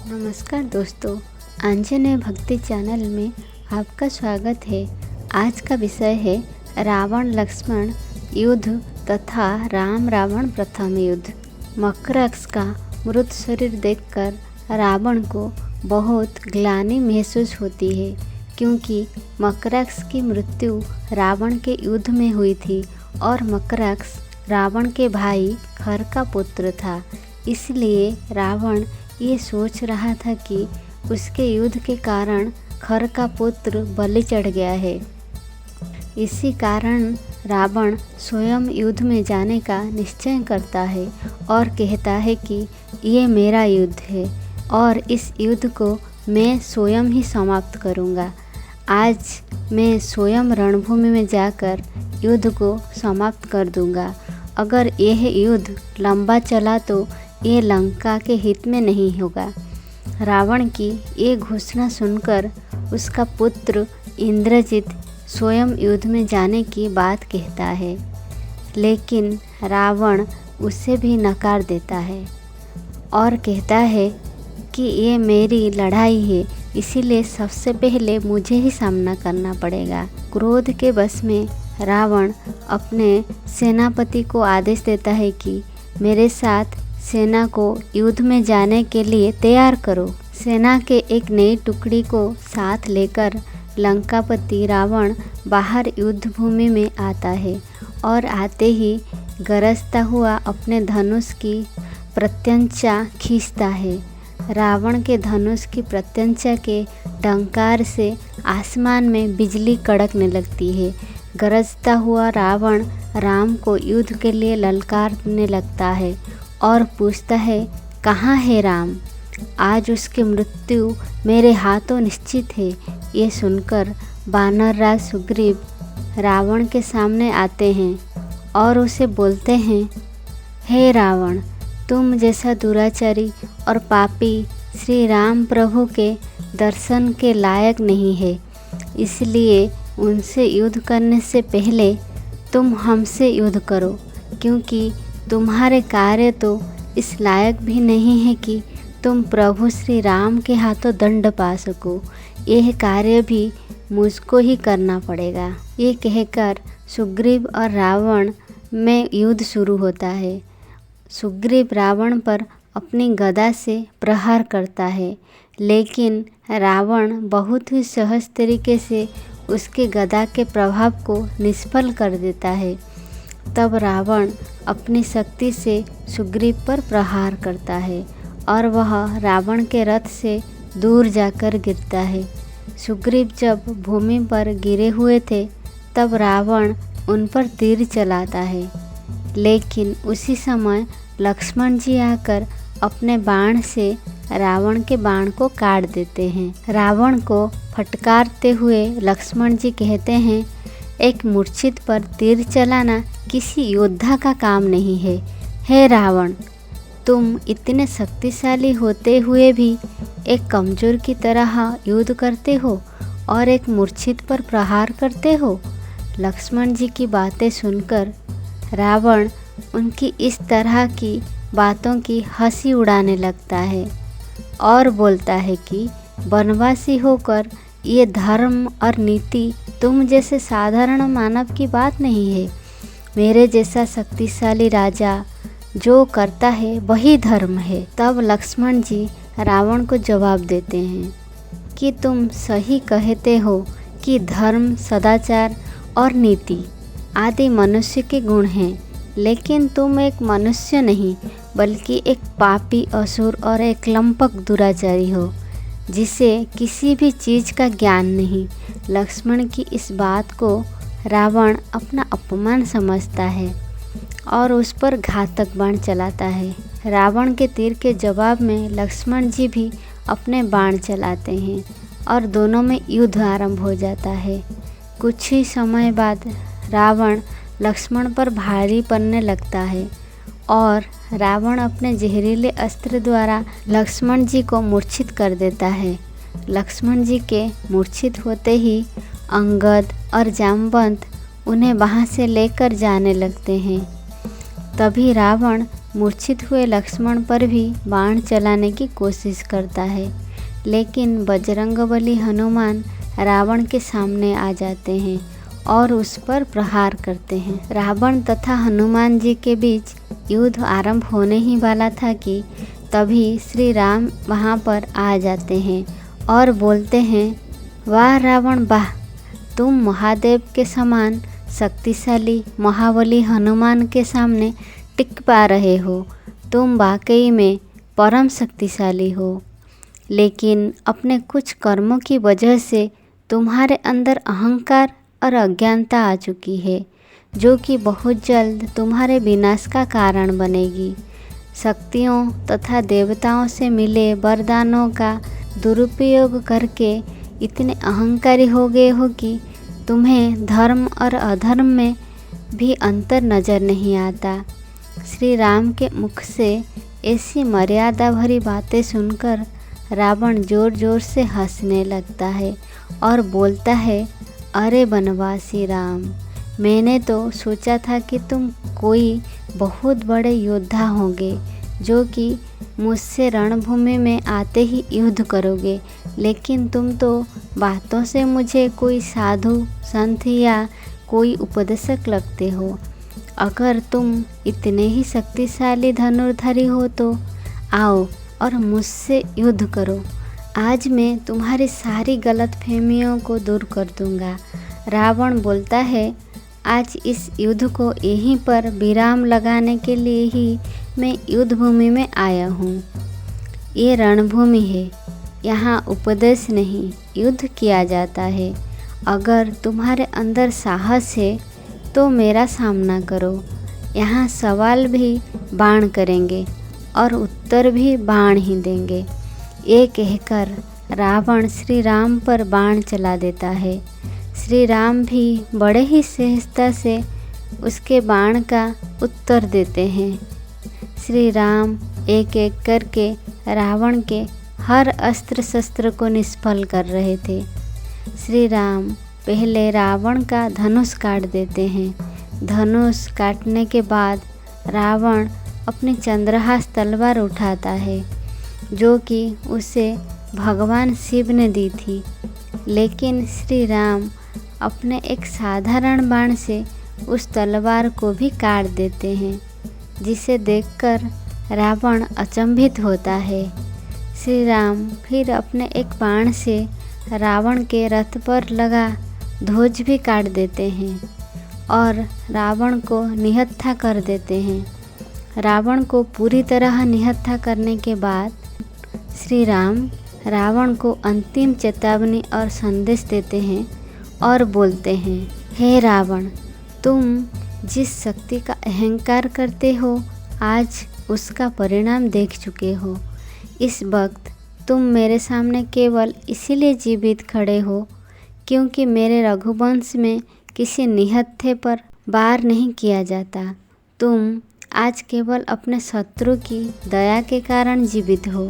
नमस्कार दोस्तों, आंजनेय भक्ति चैनल में आपका स्वागत है। आज का विषय है रावण लक्ष्मण युद्ध तथा राम रावण प्रथम युद्ध। मकरक्ष का मृत शरीर देखकर रावण को बहुत ग्लानि महसूस होती है, क्योंकि मकरक्ष की मृत्यु रावण के युद्ध में हुई थी और मकरक्ष रावण के भाई खर का पुत्र था। इसलिए रावण ये सोच रहा था कि उसके युद्ध के कारण खर का पुत्र बलि चढ़ गया है। इसी कारण रावण स्वयं युद्ध में जाने का निश्चय करता है और कहता है कि ये मेरा युद्ध है और इस युद्ध को मैं स्वयं ही समाप्त करूँगा। आज मैं स्वयं रणभूमि में जाकर युद्ध को समाप्त कर दूँगा। अगर यह युद्ध लंबा चला तो ये लंका के हित में नहीं होगा। रावण की ये घोषणा सुनकर उसका पुत्र इंद्रजित स्वयं युद्ध में जाने की बात कहता है, लेकिन रावण उसे भी नकार देता है और कहता है कि ये मेरी लड़ाई है, इसीलिए सबसे पहले मुझे ही सामना करना पड़ेगा। क्रोध के वश में रावण अपने सेनापति को आदेश देता है कि मेरे साथ सेना को युद्ध में जाने के लिए तैयार करो। सेना के एक नई टुकड़ी को साथ लेकर लंकापति रावण बाहर युद्ध भूमि में आता है और आते ही गरजता हुआ अपने धनुष की प्रत्यंचा खींचता है। रावण के धनुष की प्रत्यंचा के डंकार से आसमान में बिजली कड़कने लगती है। गरजता हुआ रावण राम को युद्ध के लिए ललकारने लगता है और पूछता है, कहाँ है राम? आज उसकी मृत्यु मेरे हाथों निश्चित है। ये सुनकर वानरराज सुग्रीव रावण के सामने आते हैं और उसे बोलते हैं, हे रावण, तुम जैसा दुराचारी और पापी श्री राम प्रभु के दर्शन के लायक नहीं है, इसलिए उनसे युद्ध करने से पहले तुम हमसे युद्ध करो, क्योंकि तुम्हारे कार्य तो इस लायक भी नहीं है कि तुम प्रभु श्री राम के हाथों दंड पा सको। यह कार्य भी मुझको ही करना पड़ेगा। ये कहकर सुग्रीव और रावण में युद्ध शुरू होता है। सुग्रीव रावण पर अपनी गदा से प्रहार करता है, लेकिन रावण बहुत ही सहज तरीके से उसके गदा के प्रभाव को निष्फल कर देता है। तब रावण अपनी शक्ति से सुग्रीव पर प्रहार करता है और वह रावण के रथ से दूर जाकर गिरता है। सुग्रीव जब भूमि पर गिरे हुए थे तब रावण उन पर तीर चलाता है, लेकिन उसी समय लक्ष्मण जी आकर अपने बाण से रावण के बाण को काट देते हैं। रावण को फटकारते हुए लक्ष्मण जी कहते हैं, एक मूर्छित पर तीर चलाना किसी योद्धा का काम नहीं है। हे रावण, तुम इतने शक्तिशाली होते हुए भी एक कमजोर की तरह युद्ध करते हो और एक मूर्छित पर प्रहार करते हो। लक्ष्मण जी की बातें सुनकर रावण उनकी इस तरह की बातों की हंसी उड़ाने लगता है और बोलता है कि वनवासी होकर ये धर्म और नीति तुम जैसे साधारण मानव की बात नहीं है। मेरे जैसा शक्तिशाली राजा जो करता है वही धर्म है। तब लक्ष्मण जी रावण को जवाब देते हैं कि तुम सही कहते हो कि धर्म, सदाचार और नीति आदि मनुष्य के गुण हैं, लेकिन तुम एक मनुष्य नहीं बल्कि एक पापी, असुर और एक लंपट दुराचारी हो, जिसे किसी भी चीज़ का ज्ञान नहीं। लक्ष्मण की इस बात को रावण अपना अपमान समझता है और उस पर घातक बाण चलाता है। रावण के तीर के जवाब में लक्ष्मण जी भी अपने बाण चलाते हैं और दोनों में युद्ध आरंभ हो जाता है। कुछ ही समय बाद रावण लक्ष्मण पर भारी पड़ने लगता है और रावण अपने जहरीले अस्त्र द्वारा लक्ष्मण जी को मूर्छित कर देता है। लक्ष्मण जी के मूर्छित होते ही अंगद और जामवंत उन्हें वहाँ से लेकर जाने लगते हैं। तभी रावण मूर्छित हुए लक्ष्मण पर भी बाण चलाने की कोशिश करता है, लेकिन बजरंगबली हनुमान रावण के सामने आ जाते हैं और उस पर प्रहार करते हैं। रावण तथा हनुमान जी के बीच युद्ध आरंभ होने ही वाला था कि तभी श्री राम वहाँ पर आ जाते हैं और बोलते हैं, वाह रावण वाह, तुम महादेव के समान शक्तिशाली महाबली हनुमान के सामने टिक पा रहे हो। तुम वाकई में परम शक्तिशाली हो, लेकिन अपने कुछ कर्मों की वजह से तुम्हारे अंदर अहंकार और अज्ञानता आ चुकी है, जो कि बहुत जल्द तुम्हारे विनाश का कारण बनेगी। शक्तियों तथा देवताओं से मिले वरदानों का दुरुपयोग करके इतने अहंकारी हो गए हो कि तुम्हें धर्म और अधर्म में भी अंतर नज़र नहीं आता। श्री राम के मुख से ऐसी मर्यादा भरी बातें सुनकर रावण ज़ोर ज़ोर से हंसने लगता है और बोलता है, अरे बनवासी राम, मैंने तो सोचा था कि तुम कोई बहुत बड़े योद्धा होंगे जो कि मुझसे रणभूमि में आते ही युद्ध करोगे, लेकिन तुम तो बातों से मुझे कोई साधु संत या कोई उपदेशक लगते हो। अगर तुम इतने ही शक्तिशाली धनुर्धारी हो तो आओ और मुझसे युद्ध करो। आज मैं तुम्हारी सारी गलतफहमियों को दूर कर दूंगा। रावण बोलता है, आज इस युद्ध को यहीं पर विराम लगाने के लिए ही मैं युद्ध भूमि में आया हूँ। ये रणभूमि है, यहाँ उपदेश नहीं युद्ध किया जाता है। अगर तुम्हारे अंदर साहस है तो मेरा सामना करो। यहाँ सवाल भी बाण करेंगे और उत्तर भी बाण ही देंगे। ये कहकर रावण श्री राम पर बाण चला देता है। श्री राम भी बड़े ही सहजता से उसके बाण का उत्तर देते हैं। श्री राम एक एक करके रावण के हर अस्त्र शस्त्र को निष्फल कर रहे थे। श्री राम पहले रावण का धनुष काट देते हैं। धनुष काटने के बाद रावण अपनी चंद्रहास तलवार उठाता है, जो कि उसे भगवान शिव ने दी थी, लेकिन श्री राम अपने एक साधारण बाण से उस तलवार को भी काट देते हैं, जिसे देखकर रावण अचंभित होता है। श्री राम फिर अपने एक बाण से रावण के रथ पर लगा ध्वज भी काट देते हैं और रावण को निहत्था कर देते हैं। रावण को पूरी तरह निहत्था करने के बाद श्री राम रावण को अंतिम चेतावनी और संदेश देते हैं और बोलते हैं, हे रावण, तुम जिस शक्ति का अहंकार करते हो आज उसका परिणाम देख चुके हो। इस वक्त तुम मेरे सामने केवल इसीलिए जीवित खड़े हो क्योंकि मेरे रघुवंश में किसी निहत्थे पर वार नहीं किया जाता। तुम आज केवल अपने शत्रु की दया के कारण जीवित हो।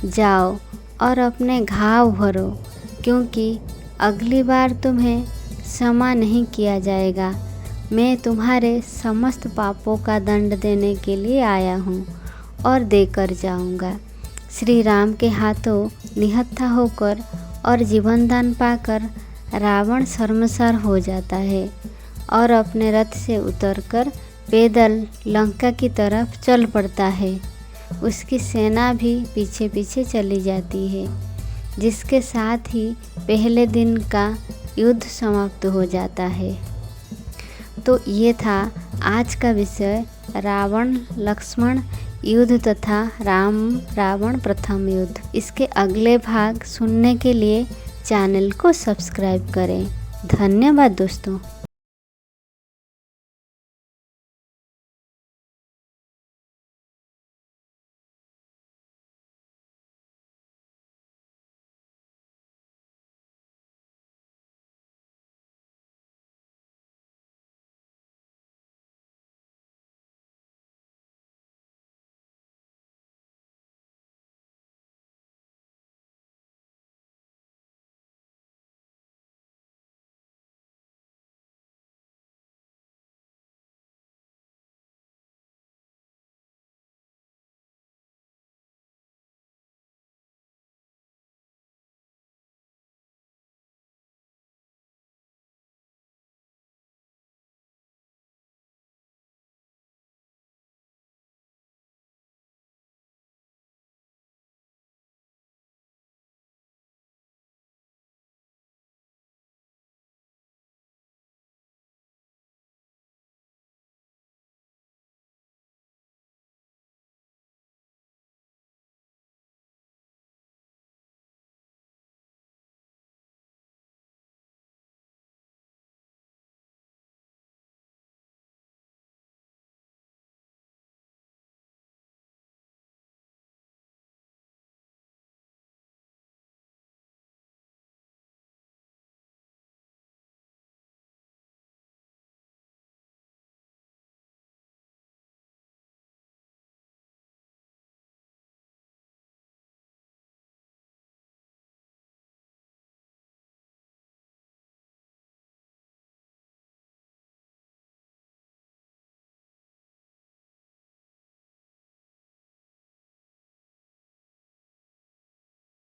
जाओ और अपने घाव भरो, क्योंकि अगली बार तुम्हें क्षमा नहीं किया जाएगा। मैं तुम्हारे समस्त पापों का दंड देने के लिए आया हूँ और देकर जाऊँगा। श्री राम के हाथों निहत्था होकर और जीवन दान पाकर रावण शर्मसार हो जाता है और अपने रथ से उतरकर पैदल लंका की तरफ चल पड़ता है। उसकी सेना भी पीछे पीछे चली जाती है, जिसके साथ ही पहले दिन का युद्ध समाप्त हो जाता है। तो ये था आज का विषय, रावण लक्ष्मण युद्ध तथा राम रावण प्रथम युद्ध। इसके अगले भाग सुनने के लिए चैनल को सब्सक्राइब करें। धन्यवाद दोस्तों।